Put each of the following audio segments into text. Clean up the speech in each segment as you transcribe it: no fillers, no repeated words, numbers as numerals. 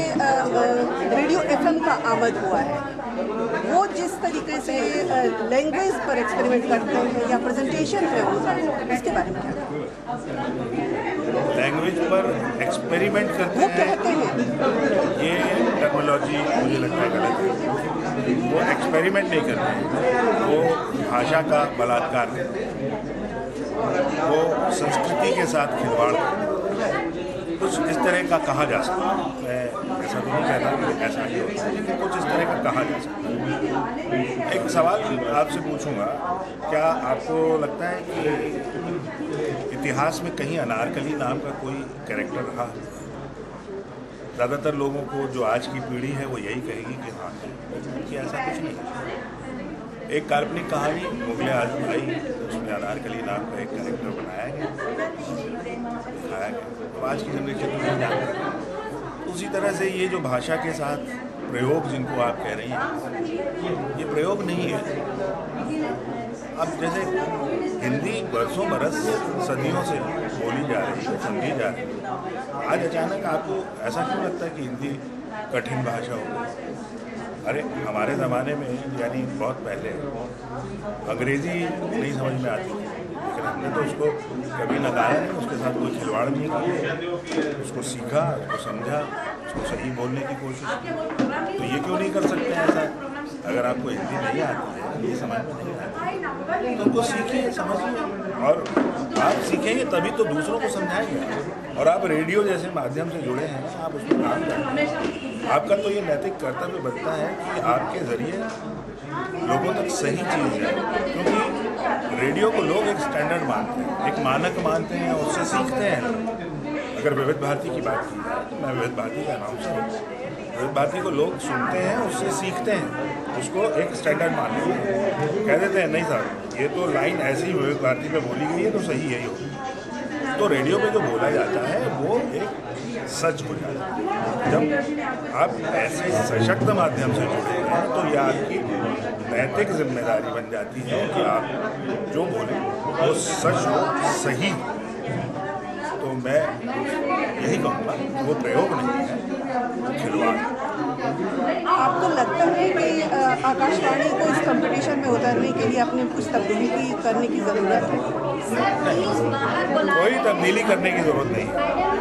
Radio FM का आमद हुआ है, वो जिस तरीके से लैंग्वेज पर एक्सपेरिमेंट करते हैं या प्रेजेंटेशन है उनका, इसके बारे में क्या? लैंग्वेज पर एक्सपेरिमेंट करते वो कहते हैं, ये टेक्नोलॉजी मुझे लगता है गलत है। वो एक्सपेरिमेंट नहीं करते हैं, वो भाषा का बलात्कार करते हैं, वो संस्कृति के साथ खिलवाड़ करते हैं। कुछ इस तरह का कहा जा सकता है। मैं ऐसा तो नहीं कहता कि ऐसा ही होता है, लेकिन कुछ इस तरह का कहा जा सकता है। एक सवाल आपसे पूछूंगा, क्या आपको लगता है कि इतिहास में कहीं अनारकली नाम का कोई कैरेक्टर रहा? ज़्यादातर लोगों को जो आज की पीढ़ी है वो यही कहेगी कि हाँ, कि ऐसा कुछ नहीं है। एक काल्पनिक कहानी मुगल आजम आई, उसमें अनारकली नाम का एक कैरेक्टर बनाया गया, दिखाया गया। तो आज की जनरेशन तो नहीं जानती। उसी तरह से ये जो भाषा के साथ प्रयोग जिनको आप कह रही हैं, ये प्रयोग नहीं है। अब जैसे हिंदी बरसों बरस सदियों से बोली जा रही है, समझी जा रही है, आज अचानक आपको ऐसा क्यों लगता है कि हिंदी कठिन भाषा हो गई? अरे हमारे ज़माने में, यानी बहुत पहले, अंग्रेज़ी नहीं समझ में आती थी, लेकिन हमने तो उसको कभी नकारा नहीं, उसके साथ कोई खिलवाड़ नहीं किया, उसको सीखा, उसको समझा, उसको सही बोलने की कोशिश की। तो ये क्यों नहीं कर सकते हैं ऐसा? अगर आपको हिंदी नहीं आती है, ये समझ में नहीं आती, तो उनको सीखिए, समझिए, और आप सीखेंगे तभी तो दूसरों को समझाएंगे। और आप रेडियो जैसे माध्यम से जुड़े हैं, आप उसमें काम करें। आपका तो ये नैतिक कर्तव्य बनता है कि आपके ज़रिए लोगों तक सही चीज़ है, क्योंकि रेडियो को लोग एक स्टैंडर्ड मानते हैं, एक मानक मानते हैं, उससे सीखते हैं। अगर विविध भारती की बात की जाए तो मैं विविध भारती का अनाउंसर हूँ। विविध भारती को लोग सुनते हैं, उससे सीखते हैं, उसको एक स्टैंडर्ड मान लेते हैं, कह देते हैं नहीं साहब ये तो लाइन ऐसी विविध भारती पे बोली गई है तो सही यही होगी। तो रेडियो पे जो बोला जाता है वो एक सच हो जाता है। जब आप ऐसे सशक्त माध्यम से जुड़े हैं तो यह आपकी नैतिक जिम्मेदारी बन जाती है कि आप जो बोलें वो सच हो, सही हो। तो मैं यही कहूँगा कि वो प्रयोग नहीं है, खिलवाड़। आपको लगता है कि आकाशवाणी को इस कंपटीशन में उतरने के लिए अपने कुछ तब्दीली करने की ज़रूरत है? कोई तब्दीली करने की ज़रूरत नहीं है।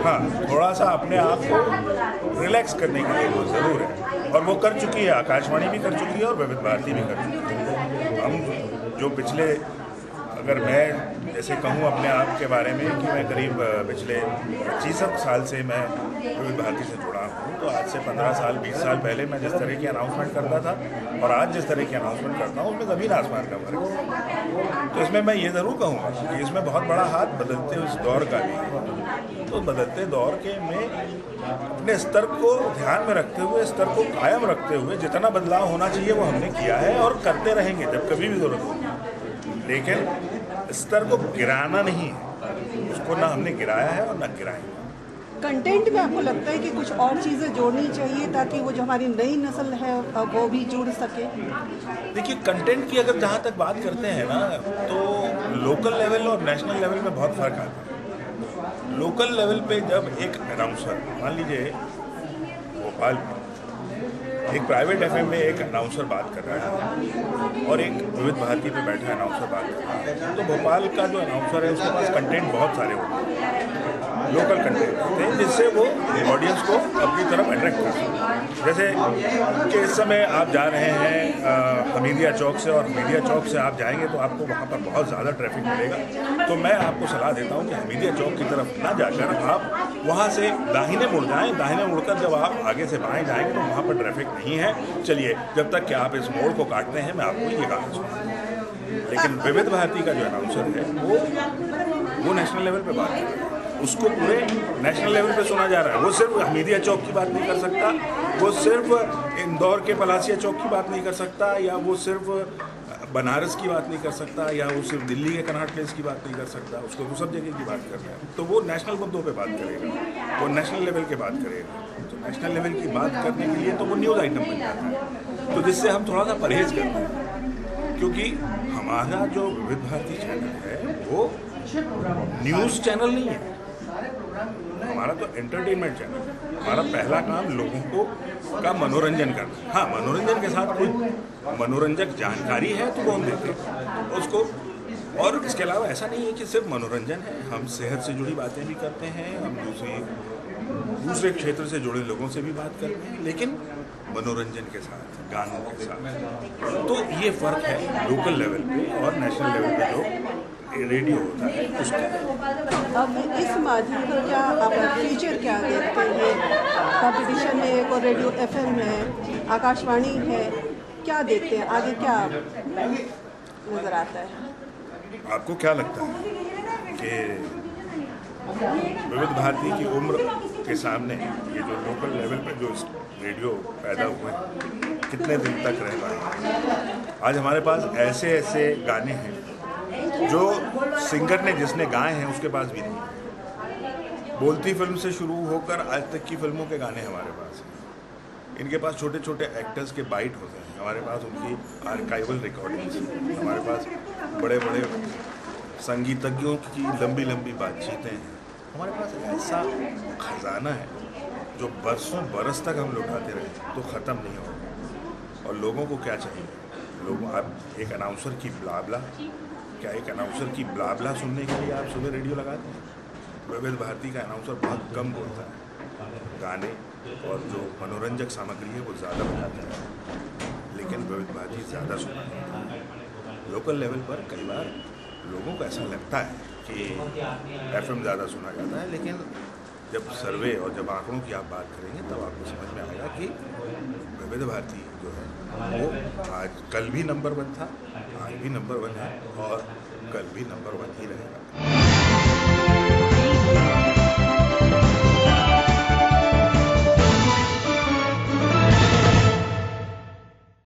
हाँ, थोड़ा सा अपने आप को रिलैक्स करने की ज़रूरत ज़रूर है, और वो कर चुकी है। आकाशवाणी भी कर चुकी है और विविध भारती भी कर चुकी है। हम जो पिछले, अगर मैं जैसे कहूँ अपने आप के बारे में कि मैं करीब पिछले 25 साल से मैं विविध भारती से जुड़ा हूँ, तो आज से 15 साल 20 साल पहले मैं जिस तरह की अनाउंसमेंट करता था और आज जिस तरह की अनाउंसमेंट करता हूँ उसमें ज़मीन आसमान का फर्क है। तो इसमें मैं ये ज़रूर कहूँगा कि इसमें बहुत बड़ा हाथ बदलते उस दौर का भी है। तो बदलते दौर के में अपने स्तर को ध्यान में रखते हुए, स्तर को कायम रखते हुए जितना बदलाव होना चाहिए वो हमने किया है और करते रहेंगे जब कभी भी ज़रूरत होगी। लेकिन स्तर को गिराना नहीं है, उसको ना हमने गिराया है और ना गिराएंगे। कंटेंट में आपको लगता है कि कुछ और चीज़ें जोड़नी चाहिए ताकि वो जो हमारी नई नस्ल है वो भी जुड़ सके? देखिए, कंटेंट की अगर जहाँ तक बात करते हैं ना, तो लोकल लेवल और नेशनल लेवल में बहुत फ़र्क आता है। लोकल लेवल पे जब एक अनाउंसर, मान लीजिए भोपाल एक प्राइवेट एफएम में एक अनाउंसर बात कर रहा है और एक विविध भारती पे बैठा अनाउंसर बात कर रहा है, तो भोपाल का जो अनाउंसर है उसके पास कंटेंट बहुत सारे होते हैं, लोकल कंटेंट होते हैं, जिससे वो ऑडियंस को अपनी तरफ अट्रैक्ट कर सकते हैं। जैसे कि इस समय आप जा रहे हैं हमीदिया चौक से, और हमीदिया चौक से आप जाएंगे तो आपको वहाँ पर बहुत ज़्यादा ट्रैफिक मिलेगा। तो मैं आपको सलाह देता हूँ कि हमीदिया चौक की तरफ ना जाकर आप वहाँ से दाहिने मुड़ जाएँ। दाहिने मुड़कर जब आप आगे से बाएँ जाएंगे तो वहाँ पर ट्रैफिक नहीं है। चलिए, जब तक कि आप इस मोड़ को काटते हैं मैं आपको ये कहा सुना। लेकिन विविध भारती का जो अनाउंसर है वो नेशनल लेवल पे बात कर रहा है, उसको पूरे नेशनल लेवल पे सुना जा रहा है। वो सिर्फ हमीदिया चौक की बात नहीं कर सकता, वो सिर्फ इंदौर के पलासिया चौक की बात नहीं कर सकता, या वो सिर्फ बनारस की बात नहीं कर सकता, या वो सिर्फ दिल्ली के कनॉट प्लेस की बात नहीं कर सकता। उसको तो सब जगह की बात करना है, तो वो नेशनल मुद्दों पे बात करेगा, वो नेशनल लेवल की बात करेगा। तो नेशनल लेवल की बात करने के लिए तो वो न्यूज़ आइटम बन जाता है, तो जिससे हम थोड़ा सा परहेज करते हैं, क्योंकि हमारा जो विविध भारती चैनल है वो न्यूज़ चैनल नहीं है, हमारा तो एंटरटेनमेंट चैनल है। हमारा पहला काम लोगों को का मनोरंजन करना। हाँ, मनोरंजन के साथ कोई मनोरंजक जानकारी है तो वो हम देते हैं उसको, और इसके अलावा ऐसा नहीं है कि सिर्फ मनोरंजन है, हम सेहत से जुड़ी बातें भी करते हैं, हम दूसरे क्षेत्र से जुड़े लोगों से भी बात करते हैं, लेकिन मनोरंजन के साथ, गानों के साथ। तो ये फ़र्क है लोकल लेवल पे और नेशनल लेवल पे जो रेडियो होता है उसका। अब इस माध्यम पर क्या आप फ्यूचर क्या देखते हैं? कंपटीशन है, एक और रेडियो FM है, आकाशवाणी है, क्या देखते हैं आगे, क्या नज़र आता है? आपको क्या लगता है कि विविध भारती की उम्र के सामने ये जो लोकल लेवल पे जो रेडियो पैदा हुए कितने दिन तक रह पाए? आज हमारे पास ऐसे ऐसे गाने हैं जो सिंगर ने जिसने गाए हैं उसके पास भी नहीं। बोलती फिल्म से शुरू होकर आज तक की फिल्मों के गाने हमारे पास हैं। इनके पास छोटे छोटे एक्टर्स के बाइट होते हैं, हमारे पास उनकी आर्काइवल रिकॉर्डिंग्स, हमारे पास बड़े बड़े संगीतज्ञों की लंबी लंबी बातचीतें हैं। हमारे पास ऐसा खजाना है जो बरसों बरस तक हम लुटाते रहे तो ख़त्म नहीं होगा। और लोगों को क्या चाहिए? लोगों आप एक अनाउंसर की ब्लाबला, क्या एक अनाउंसर की ब्लाबला सुनने के लिए आप सुबह रेडियो लगाते हैं? विविध भारती का अनाउंसर बहुत कम बोलता है, गाने और जो मनोरंजक सामग्री है वो ज़्यादा बताता है, लेकिन विविध भारती ज़्यादा सुना है। लोकल लेवल पर कई बार लोगों को ऐसा लगता है कि FM ज़्यादा सुना जाता है, लेकिन जब सर्वे और जब आंकड़ों की आप बात करेंगे तब आपको समझ में आएगा कि विविध भारती जो है वो आज कल भी नंबर 1 था, आज भी नंबर 1 है और कल भी नंबर 1 ही रहेगा।